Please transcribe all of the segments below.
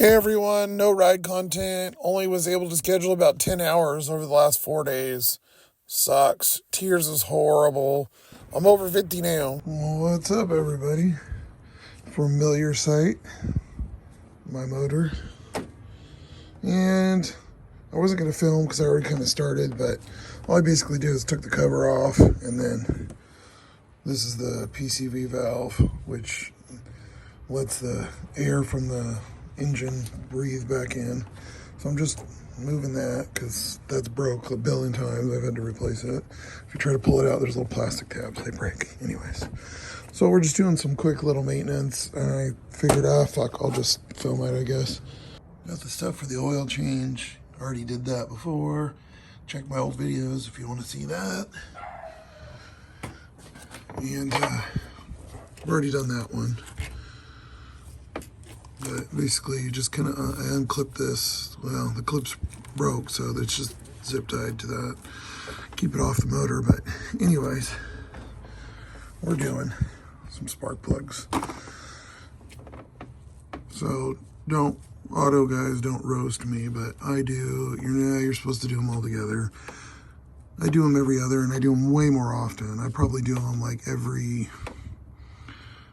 Hey everyone, no ride content. Only was able to schedule about 10 hours over the last 4 days. Sucks. Tears is horrible. I'm over 50 now. What's up, everybody? Familiar sight. My motor. And I wasn't going to film because I already kind of started, but all I basically did is took the cover off, and then this is the PCV valve, which lets the air from the engine breathe back in. So I'm just moving that because that's broke a billion times. I've had to replace it. If you try to pull it out, there's little plastic tabs. They break. Anyways, so we're just doing some quick little maintenance. I figured, fuck, I'll just film it, I guess. Got the stuff for the oil change. Already did that before. Check my old videos if you want to see that. And I've already done that one. But basically, you just kind of unclip this. Well, the clip's broke, so it's just zip tied to that. Keep it off the motor. But anyways, we're doing some spark plugs. So auto guys, don't roast me, but I do. You're supposed to do them all together. I do them every other, and I do them way more often. I probably do them like every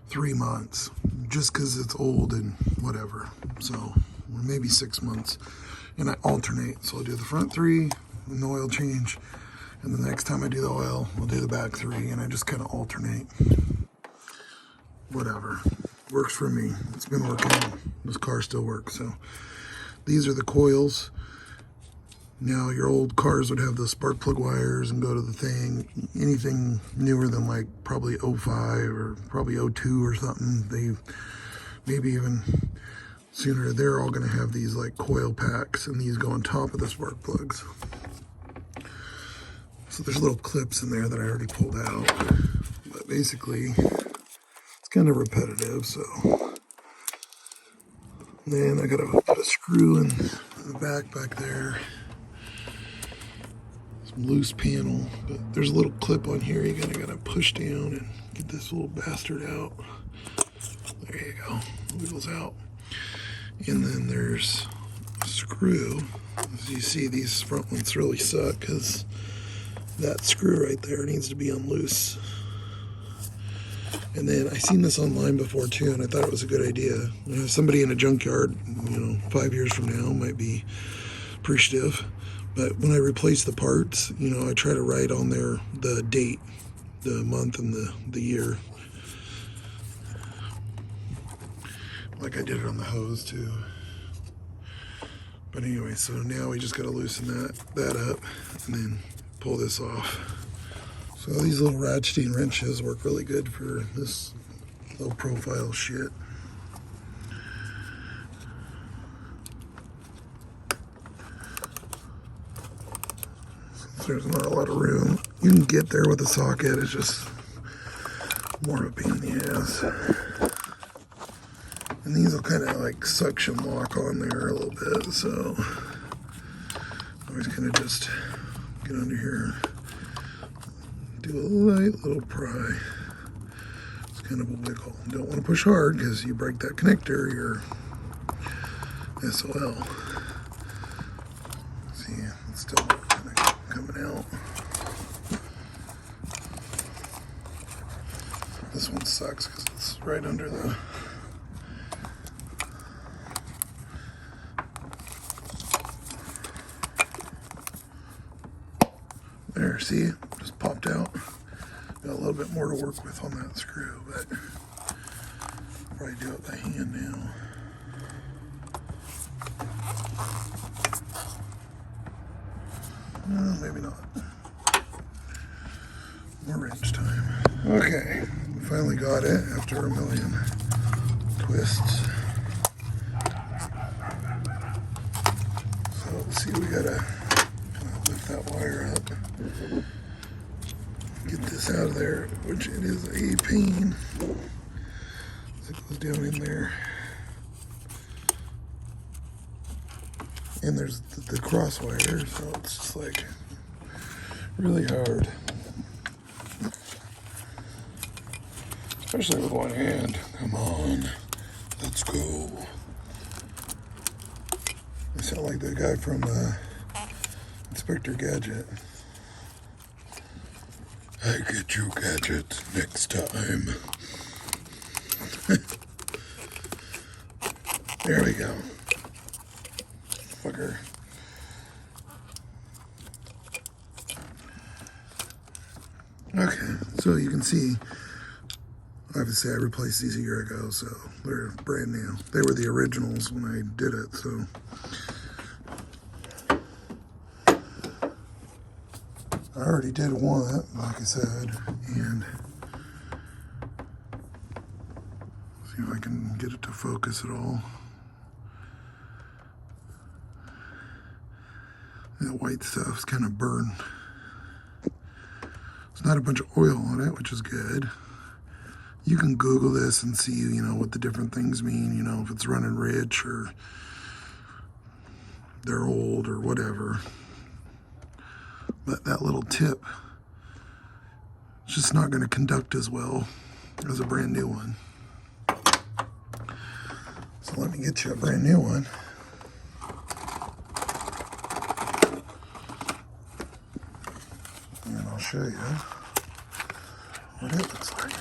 3 months, just because it's old and whatever. So, or maybe 6 months, and I alternate. So I'll do the front 3, an oil change, and the next time I do the oil, I'll do the back 3, and I just kind of alternate. Whatever, works for me. It's been working. This car still works. So these are the coils. Now, your old cars would have the spark plug wires and go to the thing. Anything newer than like probably 05 or probably 02 or something, they maybe even sooner, they're all going to have these like coil packs, and these go on top of the spark plugs. So there's little clips in there that I already pulled out. But basically, it's kind of repetitive. So then I got to put a screw in the back there. Loose panel, but there's a little clip on here you gotta push down and get this little bastard out. There you go, wiggles out. And then there's a screw. As you see, these front ones really suck because that screw right there needs to be on loose. And then I seen this online before too, and I thought it was a good idea. Somebody in a junkyard, 5 years from now might be appreciative. But when I replace the parts, I try to write on there the date, the month, and the year. Like I did it on the hose too. But anyway, so now we just got to loosen that up and then pull this off. So these little ratcheting wrenches work really good for this low profile shit. There's not a lot of room. You can get there with a socket, it's just more of a pain in the ass. And these will kind of like suction lock on there a little bit, so I always kind of just get under here, do a light little pry. It's kind of a wiggle. Don't want to push hard because you break that connector, you're SOL. See, it's still coming out. This one sucks because it's right under the there. See, just popped out. Got a little bit more to work with on that screw, but I'll probably do it by hand now. Maybe not. More wrench time. Okay, we finally got it after a million twists. So let's see, we gotta lift that wire up, get this out of there, which it is a pain. As it goes down in there. And there's the cross wire, so it's just like really hard. Especially with one hand. Come on, let's go. sound like the guy from Inspector Gadget. I get you, Gadget, next time. There we go. Fucker. Okay, so you can see, obviously I replaced these a year ago, so they're brand new. They were the originals when I did it, so. I already did one, like I said, and see if I can get it to focus at all. That white stuff's kind of burned. It's not a bunch of oil on it, which is good. You can Google this and see, you know, what the different things mean, you know, if it's running rich or they're old or whatever. But that little tip, it's just not going to conduct as well as a brand new one. So let me get you a brand new one. And I'll show you what it looks like.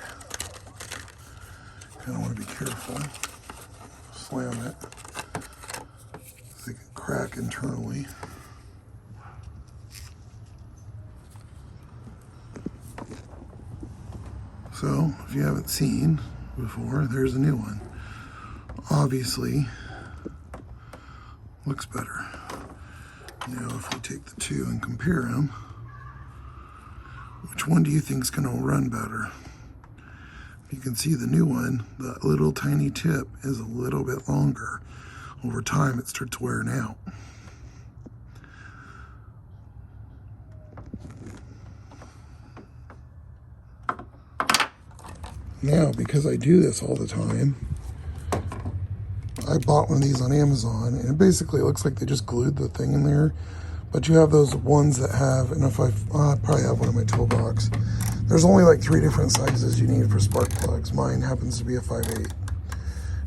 Kind of want to be careful. Slam it. They can crack internally. So, if you haven't seen before, there's a new one. Obviously, looks better. Now, if we take the two and compare them, which one do you think is going to run better? You can see the new one, the little tiny tip is a little bit longer. Over time, it starts wearing out. Now, because I do this all the time, I bought one of these on Amazon, and it basically looks like they just glued the thing in there. But you have those ones that have, and if I probably have one in my toolbox. There's only like 3 different sizes you need for spark plugs. Mine happens to be a 5/8.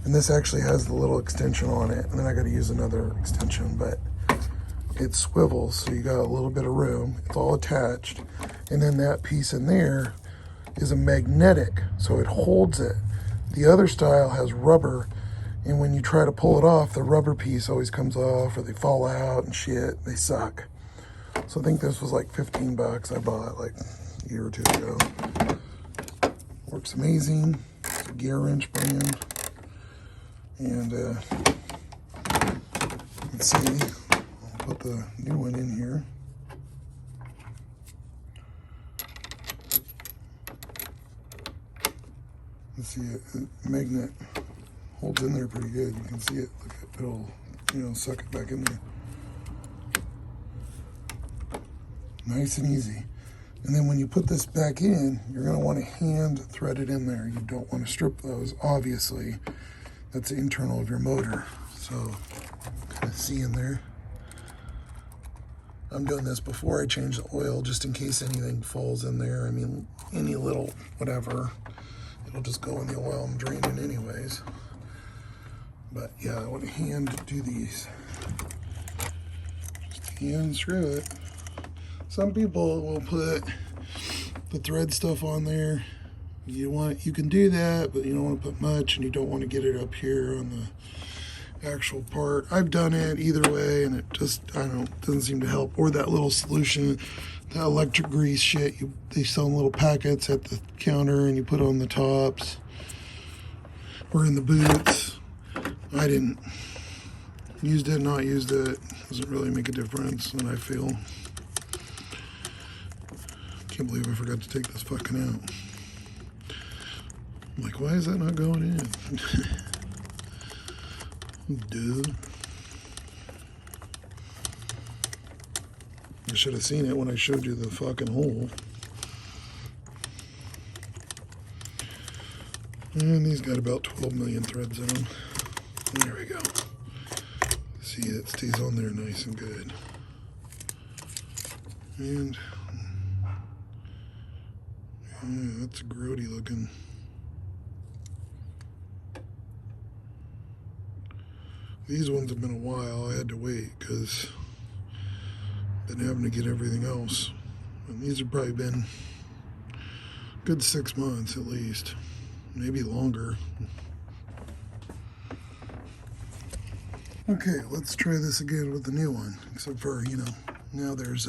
And this actually has the little extension on it, and then I got to use another extension, but it swivels, so you got a little bit of room. It's all attached. And then that piece in there is a magnetic, so it holds it. The other style has rubber, and when you try to pull it off, the rubber piece always comes off, or they fall out and shit. They suck. So I think this was like 15 bucks. I bought it like a year or 2 ago. Works amazing. It's a gear wrench brand. And let's see, I'll put the new one in here. Let's see, the magnet holds in there pretty good. You can see it. Look, it'll, you know, suck it back in there. Nice and easy. And then when you put this back in, you're going to want to hand thread it in there. You don't want to strip those, obviously. That's the internal of your motor. So, kind of see in there. I'm doing this before I change the oil, just in case anything falls in there. I mean, any little whatever, it'll just go in the oil I'm draining anyways. But yeah, I want to hand do these. Just hand screw it. Some people will put the thread stuff on there. You can do that, but you don't want to put much, and you don't want to get it up here on the actual part. I've done it either way, and it just, I don't know, doesn't seem to help. Or that little solution, that electric grease shit, they sell in little packets at the counter, and you put on the tops or in the boots. I didn't. Used it, not used it. Doesn't really make a difference, and I feel. Can't believe I forgot to take this fucking out. I'm like, why is that not going in? Dude. I should have seen it when I showed you the fucking hole. And these got about 12 million threads in them. There we go. See, it stays on there nice and good. And yeah, that's grody looking. These ones have been a while. I had to wait because been having to get everything else. And these have probably been a good 6 months at least, maybe longer. Okay, let's try this again with the new one. Except for, now there's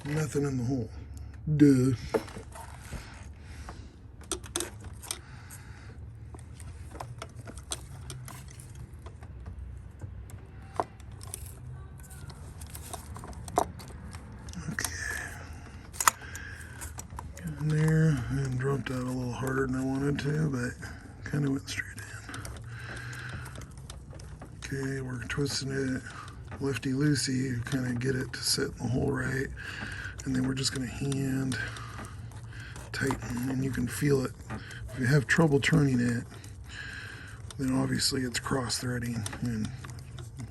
nothing in the hole. Duh. In there and dropped out a little harder than I wanted to, but kind of went straight in. Okay, we're twisting it lefty-loosey, kind of get it to sit in the hole right, and then we're just going to hand tighten, and you can feel it. If you have trouble turning it, then obviously it's cross-threading, and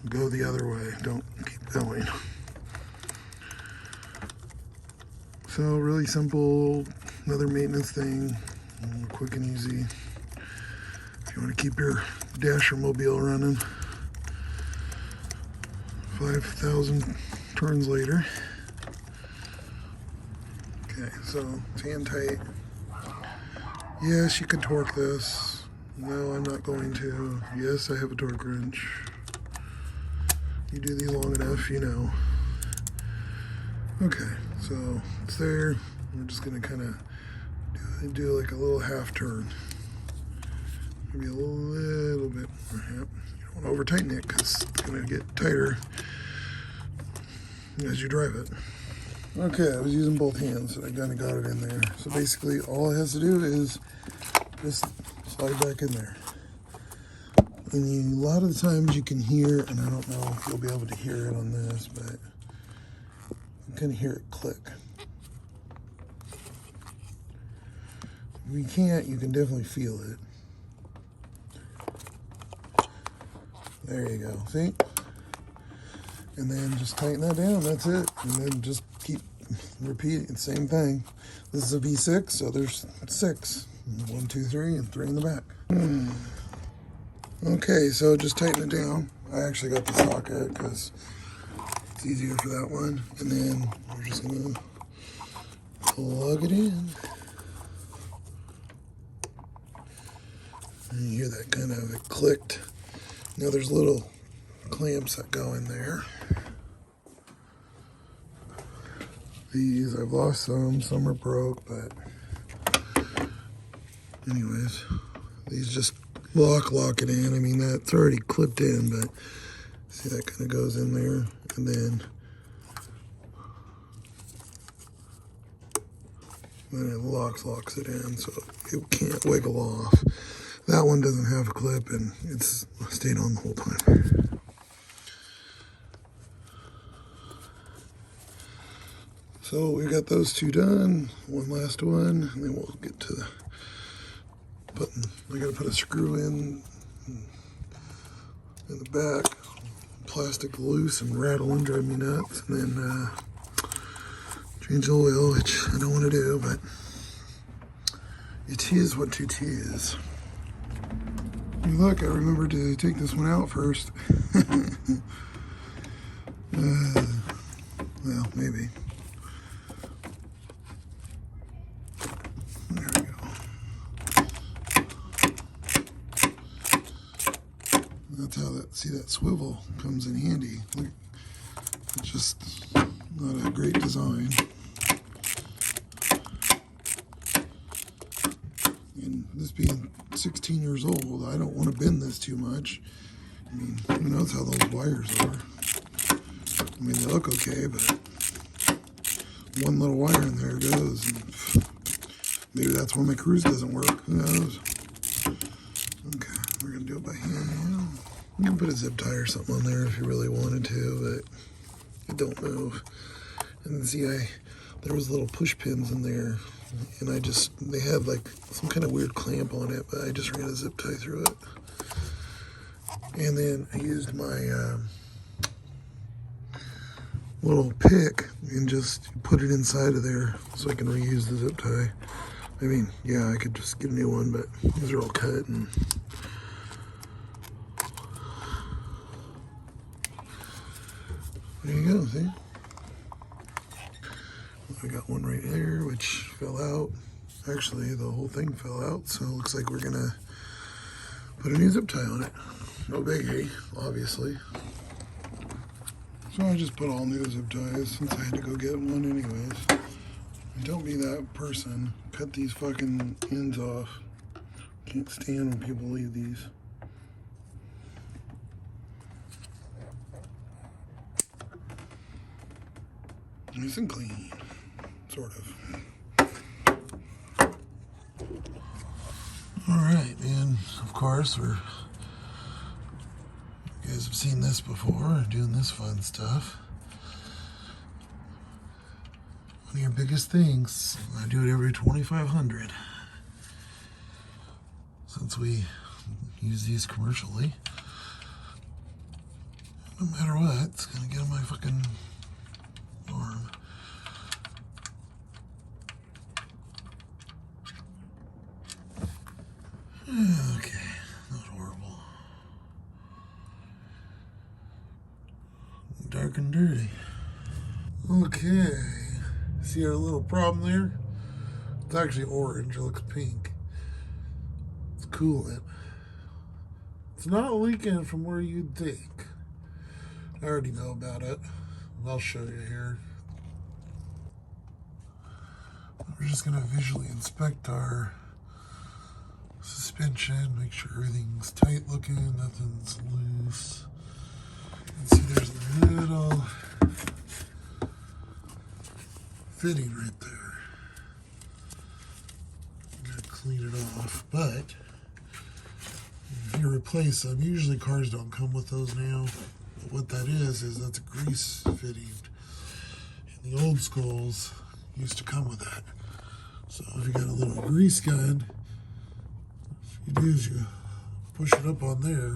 go the other way, don't keep going. So really simple, another maintenance thing, quick and easy. If you want to keep your dasher mobile running 5,000 turns later. Okay, so it's hand tight. Yes, you could torque this. No, I'm not going to. Yes, I have a torque wrench. You do these long enough, you know. Okay, so it's there. We're just gonna kind of do like a little half turn. Maybe a little bit more. Yep. You don't want to over tighten it because it's gonna get tighter as you drive it. Okay, I was using both hands and I kind of got it in there. So basically all it has to do is just slide back in there. And a lot of the times you can hear, and I don't know if you'll be able to hear it on this, but you can hear it click. If you can't, you can definitely feel it. There you go, see? And then just tighten that down, that's it. And then just keep repeating the same thing. This is a V6, so there's 6. 1, 2, 3, and 3 in the back. Okay, so just tighten it down. I actually got the socket because it's easier for that one. And then we're just gonna plug it in. And you hear that kind of, it clicked. Now there's little clamps that go in there. These, I've lost some are broke, but anyways, these just lock it in. I mean, that's already clipped in, but see that kind of goes in there, and then it locks it in, so it can't wiggle off. That one doesn't have a clip, and it's stayed on the whole time. So we got those two done. One last one, and then we'll get to putting. I gotta put a screw in the back, plastic loose and rattle and drive me nuts, and then change the oil, which I don't want to do, but it is what it is. Hey, look, I remembered to take this one out first. Well, maybe. There we go. That's how that swivel comes in handy. Look, it's just not a great design. And this being 16 years old, I don't want to bend this too much. I mean, who knows how those wires are. I mean, they look okay, but one little wire in there goes. And maybe that's why my cruise doesn't work. Who knows? Okay, we're going to do it by hand now. You can put a zip tie or something on there if you really wanted to, but it don't move. And see, there was little push pins in there, and they had like some kind of weird clamp on it, but I just ran a zip tie through it. And then I used my little pick and just put it inside of there so I can reuse the zip tie. I mean, yeah, I could just get a new one, but these are all cut, and There you go, see? I got one right there, which fell out. Actually, the whole thing fell out, so it looks like we're gonna put a new zip tie on it. No biggie, obviously. So I just put all new zip ties since I had to go get one anyways. And don't be that person. Cut these fucking ends off. Can't stand when people leave these. Nice and clean, sort of. All right, and of course you guys have seen this before, doing this fun stuff. One of your biggest things, I do it every 2,500. Since we use these commercially, no matter what, it's gonna get on my fucking arm. Okay, not horrible. Dark and dirty. Okay, see our little problem there? It's actually orange, it looks pink. It's coolant. It's not leaking from where you'd think. I already know about it. I'll show you here. We're just gonna visually inspect our suspension, make sure everything's tight looking, nothing's loose. And see there's a little fitting right there. Gotta clean it off, but if you replace them, usually cars don't come with those now. But what that is that's a grease fitting. And the old schools used to come with that. So if you got a little grease gun, what you do is you push it up on there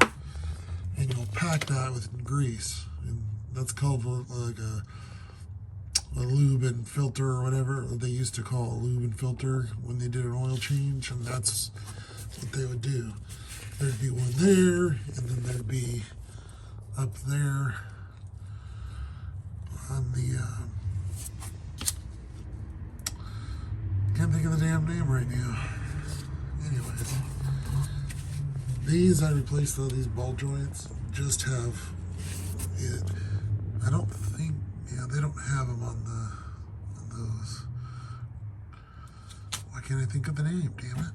and you'll pack that with grease. And that's called like a lube and filter or whatever they used to call a lube and filter when they did an oil change, and that's what they would do. There'd be one there, and then there'd be up there on the can't think of the damn name right now. Anyways, these I replaced all these ball joints. Just have it. I don't think, yeah, they don't have them on those. Why can't I think of the name? Damn it!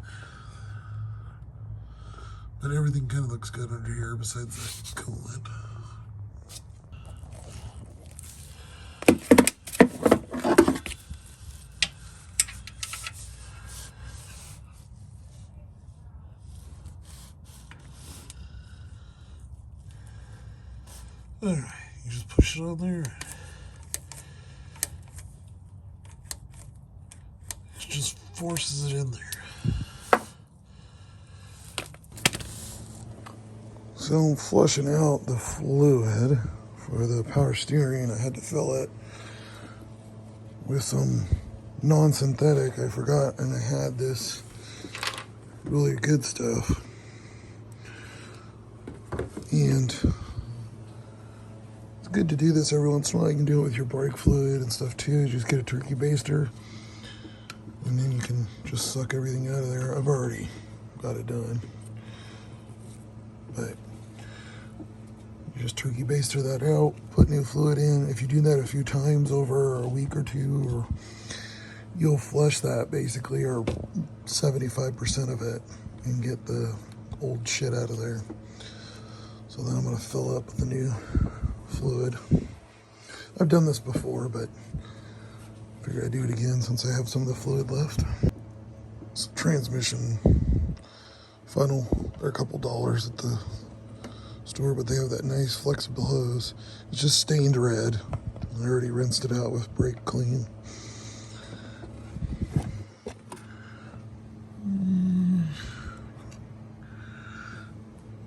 But everything kind of looks good under here besides that coolant. Alright, you just push it on there. It just forces it in there. So flushing out the fluid for the power steering, I had to fill it with some non-synthetic. I forgot, and I had this really good stuff. And it's good to do this every once in a while. You can do it with your brake fluid and stuff too. You just get a turkey baster, and then you can just suck everything out of there. I've already got it done, but you just turkey baster that out, put new fluid in. If you do that a few times over a week or two, or you'll flush that basically, or 75% of it, and get the old shit out of there. So then I'm going to fill up with the new fluid. I've done this before, but I figured I'd do it again since I have some of the fluid left. It's a transmission funnel. They're a couple dollars at the store, but they have that nice flexible hose. It's just stained red. I already rinsed it out with brake clean.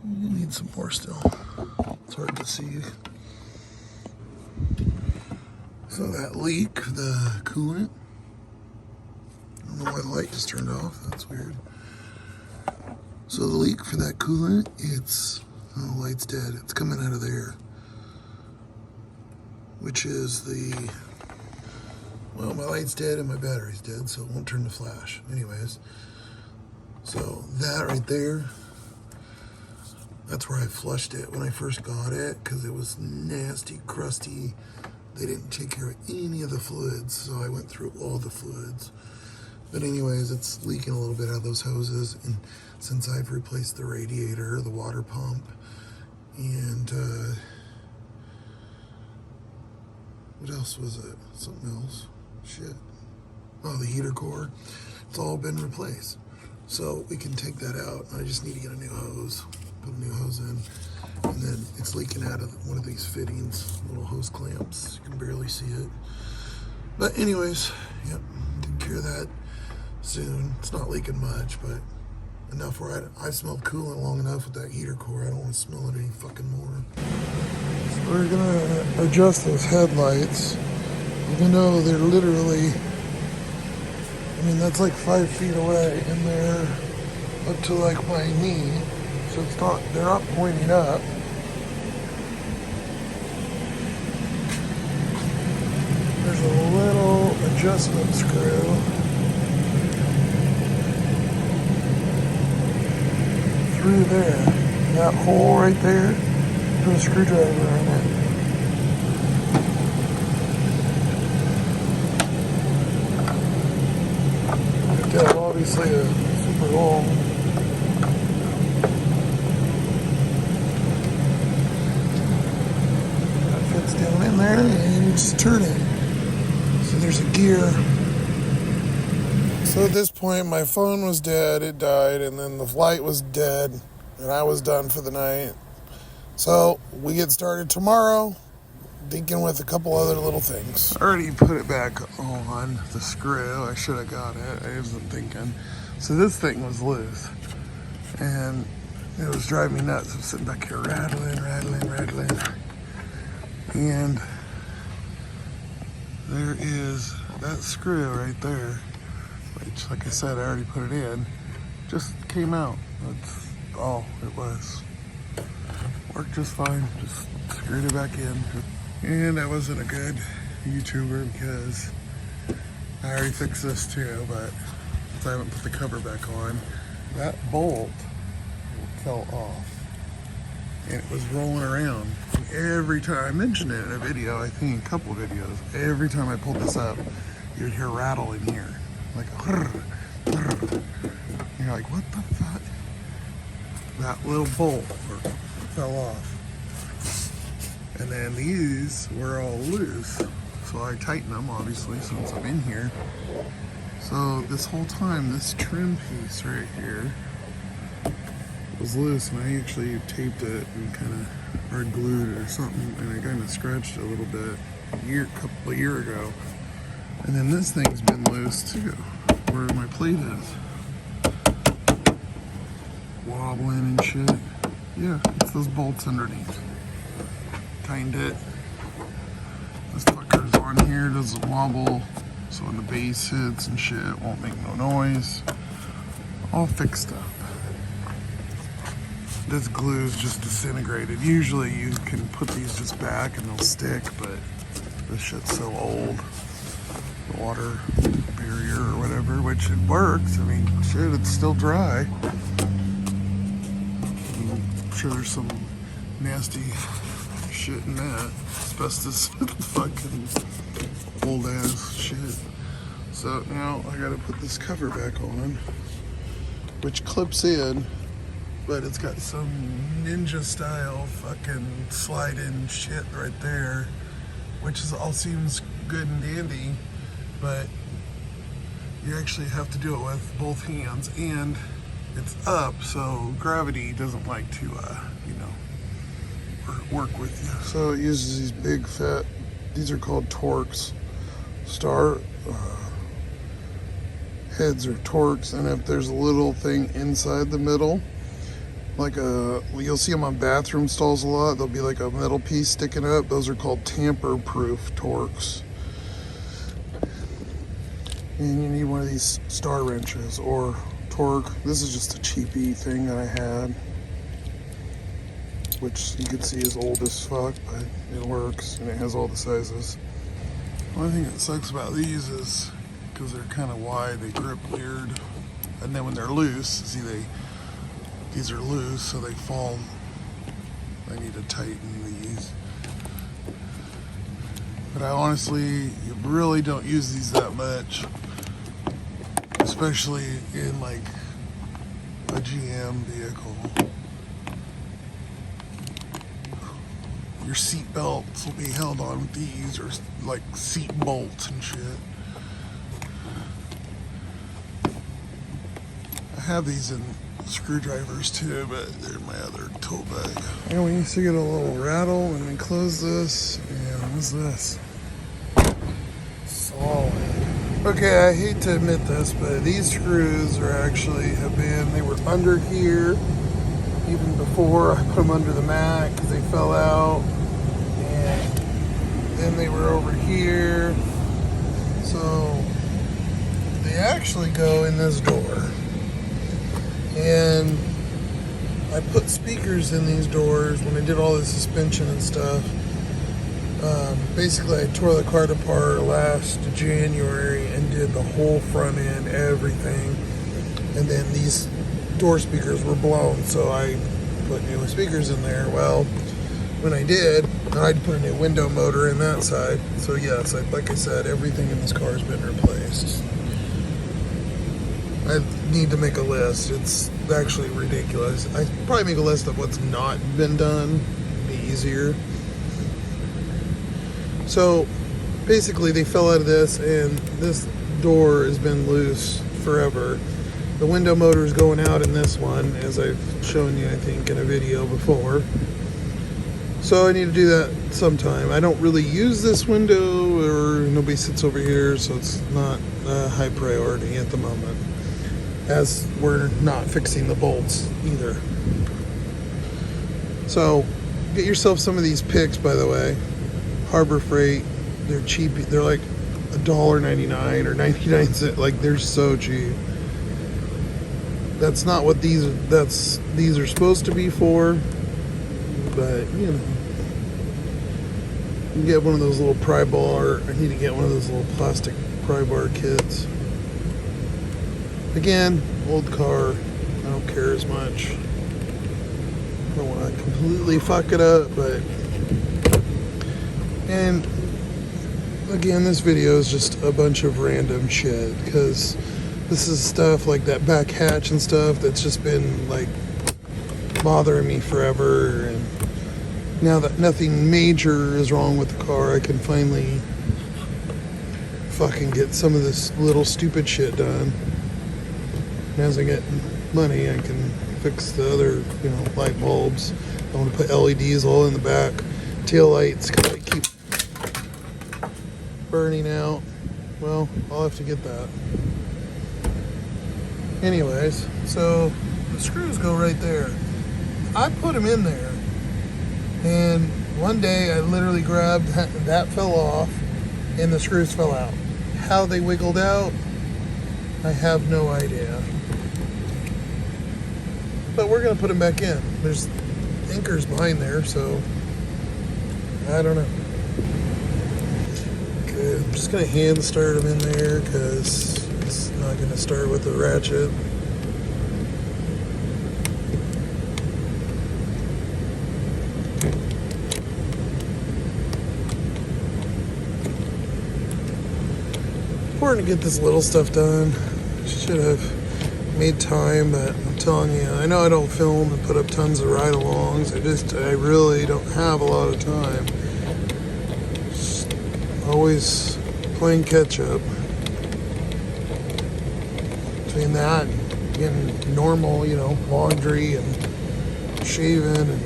You need some more still. It's hard to see. So that leak, the coolant, I don't know why the light just turned off, that's weird. So the leak for that coolant, oh, the light's dead, it's coming out of there. which is the, well, my light's dead and my battery's dead, so it won't turn the flash. Anyways, so that right there, that's where I flushed it when I first got it, because it was nasty, crusty. They didn't take care of any of the fluids, so I went through all the fluids. But anyways, it's leaking a little bit out of those hoses, and since I've replaced the radiator, the water pump, and what else was it? Something else. Shit. Oh, the heater core. It's all been replaced. So we can take that out. I just need to get a new hose. Put a new hose in. And then it's leaking out of one of these fittings, little hose clamps. You can barely see it. But anyways, yep, take care of that soon. It's not leaking much, but enough where I've smelled coolant long enough with that heater core. I don't want to smell it any fucking more. So we're gonna adjust those headlights, even though they're literally, I mean, that's like 5 feet away, and they're up to like my knee, so it's not, they're not pointing up. There's a little adjustment screw through there. That hole right there, put a screwdriver in it. Yeah, obviously a super long. That fits down in there, and you just turn it. So there's a gear. So at this point, my phone was dead, it died, and then the light was dead, and I was done for the night. So we get started tomorrow, thinking with a couple other little things. I already put it back on the screw. I should have got it. I wasn't thinking. So this thing was loose, and it was driving me nuts. I'm sitting back here rattling. And there is that screw right there, which, like I said, I already put it in. Just came out. That's all it was. Worked just fine. Just screwed it back in. And I wasn't a good YouTuber because I already fixed this too, but I haven't put the cover back on. That bolt fell off and it was rolling around. And every time, I mentioned it in a video, I think a couple videos, every time I pulled this up, you'd hear rattle in here. Like a and you're like, what the fuck? That little bolt fell off. And then these were all loose. So I tightened them, obviously, since I'm in here. So this whole time, this trim piece right here was loose, and I actually taped it and kind of, or glued it or something, and I kind of scratched it a little bit a couple of years ago. And then this thing's been loose too, where my plate is. Wobbling and shit. Yeah, it's those bolts underneath. Tightened it. This fucker's on here, doesn't wobble, so when the bass hits and shit, it won't make no noise. All fixed up. This glue is just disintegrated. Usually you can put these just back and they'll stick, but this shit's so old. The water barrier or whatever, which it works. I mean, shit, it's still dry. I'm sure there's some nasty shit in that. Asbestos, fucking old ass shit. So now I gotta put this cover back on, which clips in, but it's got some ninja style fucking slide in shit right there, which is all seems good and dandy, but you actually have to do it with both hands, and it's up, so gravity doesn't like to, work with you. So it uses these big fat, these are called Torx. Heads are Torx, and if there's a little thing inside the middle, like you'll see them on bathroom stalls a lot, there'll be like a metal piece sticking up. Those are called tamper-proof Torx. And you need one of these star wrenches or torque. This is just a cheapy thing that I had. which you can see is old as fuck, but it works and it has all the sizes. The only thing that sucks about these is because they're kind of wide, they grip weird, and then when they're loose, see these are loose, so they fall. I need to tighten these. But I honestly really don't use these that much, especially in like a GM vehicle. Your seat belts will be held on with these, or like seat bolts and shit. I have these in screwdrivers too, but they're in my other tote bag. And we used to get a little rattle when we close this. And what's this? Solid. Okay, I hate to admit this, but these screws they were under here even before I put them under the mat because they fell out, and then they were over here, so they actually go in this door. And I put speakers in these doors when I did all the suspension and stuff. Basically, I tore the cart apart last January and did the whole front end, everything. And then these door speakers were blown, so I put new speakers in there. Well, when I did, I had to put a new window motor in that side. So yes, like I said, everything in this car has been replaced. I need to make a list. It's actually ridiculous. I probably make a list of what's not been done. It'd be easier. So basically they fell out of this, and this door has been loose forever. The window motor is going out in this one, as I've shown you, I think, in a video before. So I need to do that sometime. I don't really use this window, or nobody sits over here, so it's not a high priority at the moment, as we're not fixing the bolts either. So get yourself some of these picks, by the way. Harbor Freight, they're cheap. They're like $1.99 or 99 cents. Like, they're so cheap. That's not what these are supposed to be for, but you know, you can get one of those little pry bar. I need to get one of those little plastic pry bar kits. Again, old car, I don't care as much. I don't want to completely fuck it up, but, and again, this video is just a bunch of random shit, because this is stuff like that back hatch and stuff that's just been like bothering me forever, and now that nothing major is wrong with the car, I can finally fucking get some of this little stupid shit done. And as I get money, I can fix the other, light bulbs. I want to put LEDs all in the back. Tail lights, because they keep burning out. Well, I'll have to get that. Anyways, so the screws go right there. I put them in there, and one day I literally grabbed that fell off, and the screws fell out. How they wiggled out, I have no idea. But we're going to put them back in. There's anchors behind there, so I don't know. Okay, I'm just going to hand start them in there because it's not going to start with the ratchet. Important to get this little stuff done. Should have made time, but I'm telling you, I know I don't film and put up tons of ride-alongs. I really don't have a lot of time. Just always playing catch-up. Between that and getting normal, laundry and shaving and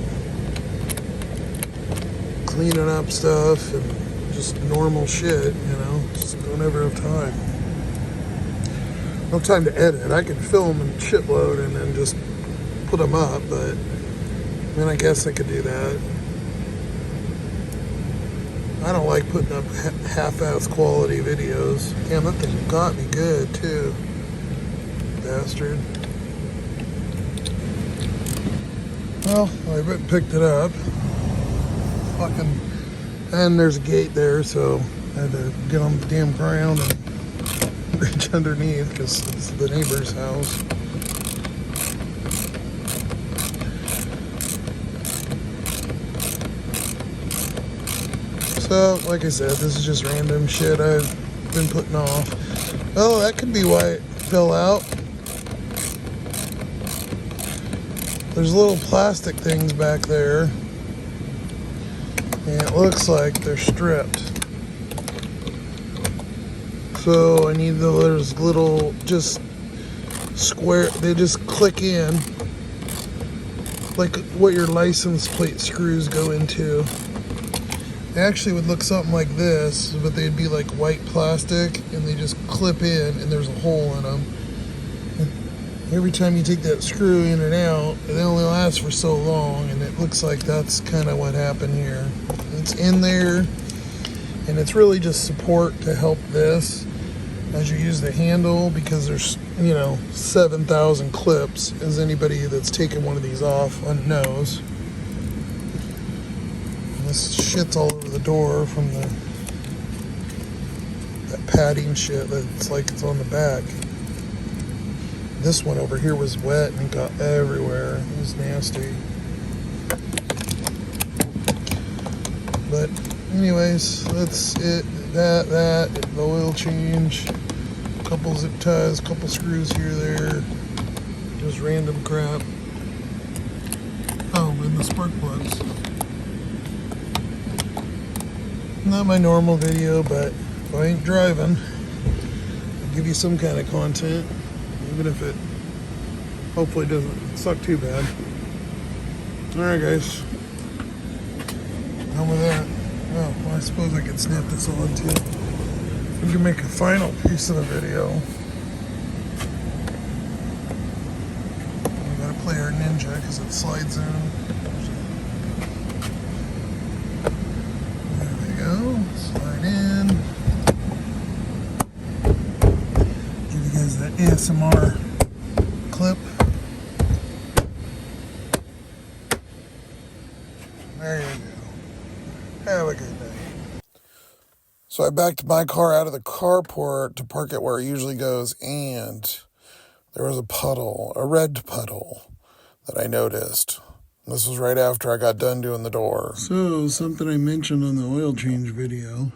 cleaning up stuff and just normal shit, just don't ever have time. No time to edit. I can film and shitload and then just put them up, but I guess I could do that. I don't like putting up half-ass quality videos. Damn, that thing got me good too, bastard. Well, I picked it up. Fucking, and there's a gate there, so I had to get on the damn ground and reach underneath because it's the neighbor's house. So, like I said, this is just random shit I've been putting off. Oh, that could be why it fell out. There's little plastic things back there, and it looks like they're stripped. So I need there's little just square, they just click in like what your license plate screws go into. They actually would look something like this, but they'd be like white plastic, and they just clip in, and there's a hole in them. Every time you take that screw in and out, it only lasts for so long, and it looks like that's kind of what happened here. It's in there, and it's really just support to help this as you use the handle, because there's, 7,000 clips, as anybody that's taken one of these off knows. This shit's all over the door from that padding shit that's like it's on the back. This one over here was wet and got everywhere. It was nasty. But anyways, that's it. The oil change, couple zip ties, couple screws here, there. Just random crap. Oh, and the spark plugs. Not my normal video, but if I ain't driving, I'll give you some kind of content, even if it hopefully doesn't suck too bad. Alright guys, on with that. Oh, well, I suppose I could snap this on too. We can make a final piece of the video. We gotta play our ninja because it slides in. Slide in. Give you guys that ASMR clip. There you go. Have a good day. So I backed my car out of the carport to park it where it usually goes, and there was a puddle, a red puddle, that I noticed. This was right after I got done doing the door. So, something I mentioned on the oil change video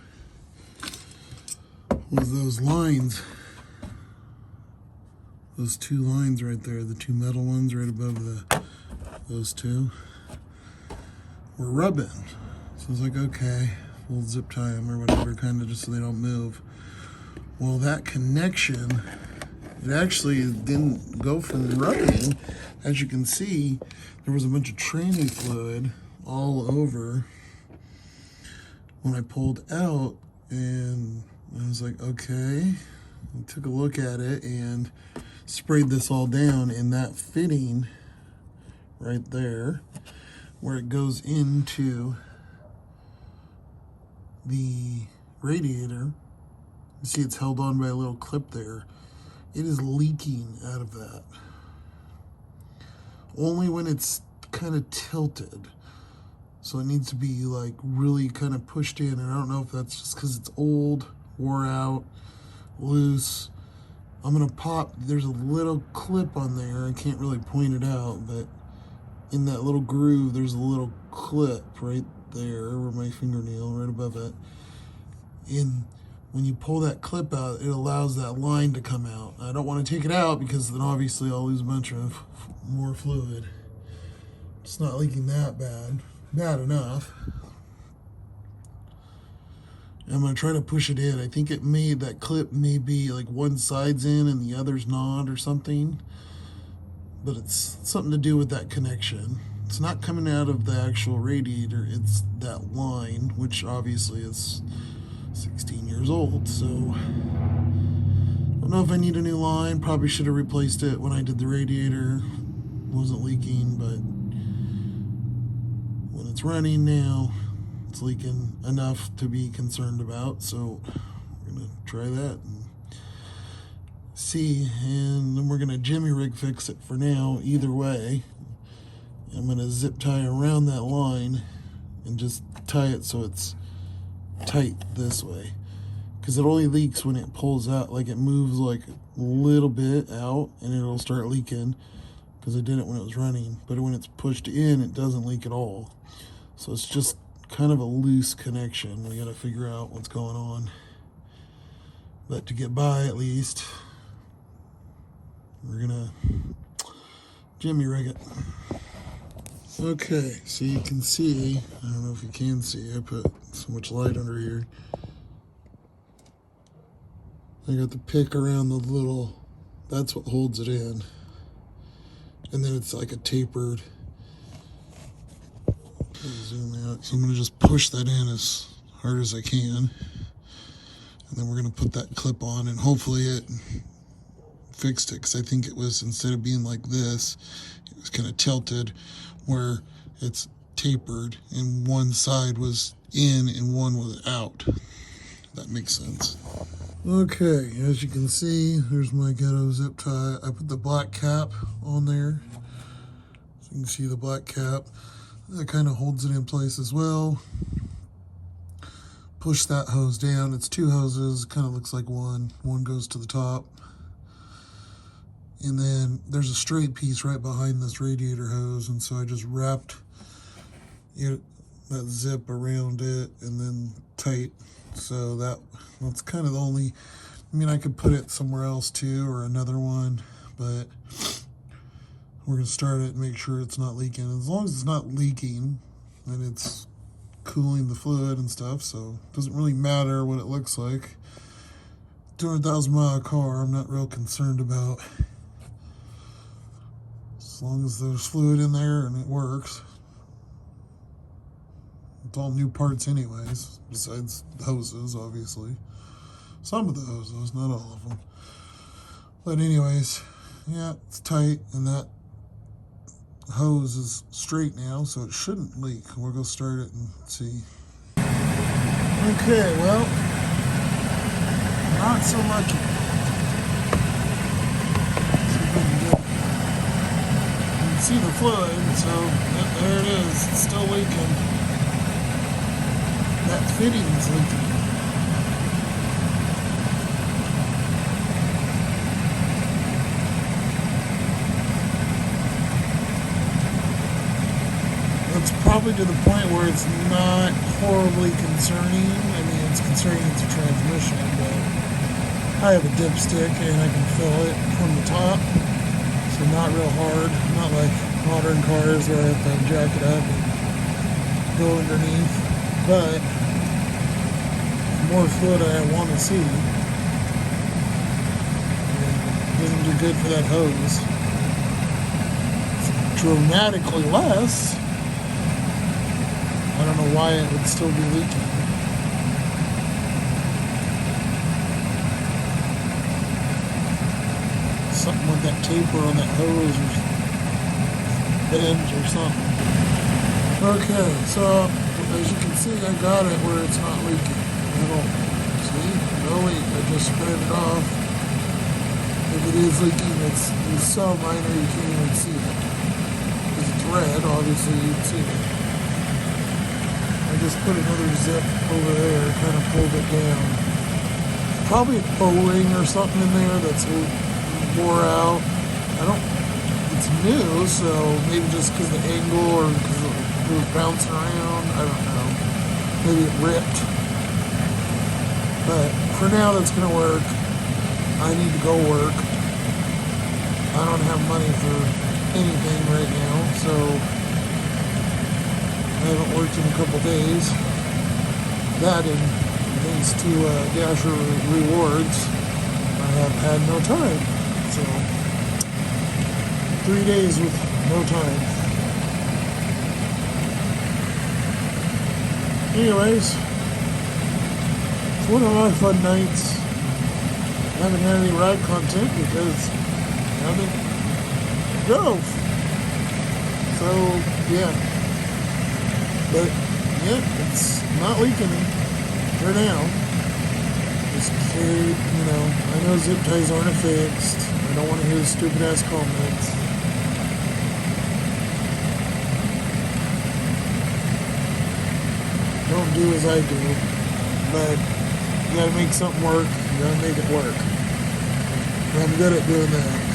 was those lines. Those two lines right there, the two metal ones right above those two, were rubbing. So I was like, okay, we'll zip tie them or whatever, kind of just so they don't move. Well, that connection, it actually didn't go from rubbing. As you can see, there was a bunch of tranny fluid all over when I pulled out, and I was like, okay. I took a look at it and sprayed this all down in that fitting right there where it goes into the radiator. You see it's held on by a little clip there. It is leaking out of that. Only when it's kind of tilted. So it needs to be like really kind of pushed in. And I don't know if that's just because it's old, wore out, loose. I'm going to pop, there's a little clip on there. I can't really point it out, but in that little groove, there's a little clip right there where my fingernail, right above it. And when you pull that clip out, it allows that line to come out. I don't want to take it out because then obviously I'll lose a bunch of more fluid. It's not leaking that bad enough. I'm going to try to push it in. I think that clip may be like one side's in and the other's not or something. But it's something to do with that connection. It's not coming out of the actual radiator, it's that line, which obviously is 16 years old, so I don't know if I need a new line. Probably should have replaced it when I did the radiator. It wasn't leaking, but when it's running now, it's leaking enough to be concerned about, so we're gonna try that and see, and then we're gonna jimmy rig fix it for now either way. I'm going to zip tie around that line and just tie it so it's tight this way. Because it only leaks when it pulls out, like it moves like a little bit out and it'll start leaking, because I did it when it was running. But when it's pushed in, it doesn't leak at all. So it's just kind of a loose connection. We got to figure out what's going on. But to get by, at least, we're gonna jimmy rig it. Okay, so you can see, I don't know if you can see, I put so much light under here. I got the pick around the little, that's what holds it in. And then it's like a tapered, zoom out. So I'm gonna just push that in as hard as I can. And then we're gonna put that clip on, and hopefully it fixed it, because I think it was, instead of being like this, it was kind of tilted where it's tapered and one side was in and one was out. If that makes sense. Okay, as you can see, there's my ghetto zip tie. I put the black cap on there. So you can see the black cap. That kind of holds it in place as well. Push that hose down. It's two hoses, kind of looks like one. One goes to the top. And then there's a straight piece right behind this radiator hose, and so I just wrapped that zip around it and then tight. So that's kind of the only, I mean, I could put it somewhere else too, or another one, but we're gonna start it and make sure it's not leaking. As long as it's not leaking, then it's cooling the fluid and stuff, so it doesn't really matter what it looks like. 200,000 mile car, I'm not real concerned about. As long as there's fluid in there and it works. It's all new parts anyways, besides the hoses, obviously. Some of the hoses, not all of them. But anyways, yeah, it's tight, and that hose is straight now, so it shouldn't leak. We'll go start it and see. Okay, well, not so lucky. See the fluid, so there it is. It's still leaking. That fitting's leaking. It's probably to the point where it's not horribly concerning. I mean, it's concerning it's a transmission, but I have a dipstick and I can fill it from the top. So not real hard, not like modern cars where I have to jack it up and go underneath, but the more fluid I want to see, it doesn't do good for that hose. It's dramatically less. I don't know why it would still be leaking. Something with that taper on that hose or bend or something. Okay, so as you can see, I got it where it's not leaking. See, no leak. I just spread it off. If it is leaking, it's so minor you can't even see it. Because it's red, obviously you can see it. I just put another zip over there, kind of pulled it down. Probably a O-ring or something in there that's wore out. It's new, so maybe just because of the angle or because it was bouncing around, I don't know. Maybe it ripped. But for now, that's going to work. I need to go work. I don't have money for anything right now, so I haven't worked in a couple days. That, and thanks to Dasher Rewards, I have had no time. So 3 days with no time. Anyways, it's one of my fun nights. I haven't had any ride content because I haven't drove. So yeah. But yeah, it's not leaking for now. Just carry, I know zip ties aren't fixed. I don't want to hear the stupid ass comments. do as I do, but you gotta make something work, you gotta make it work. And I'm good at doing that.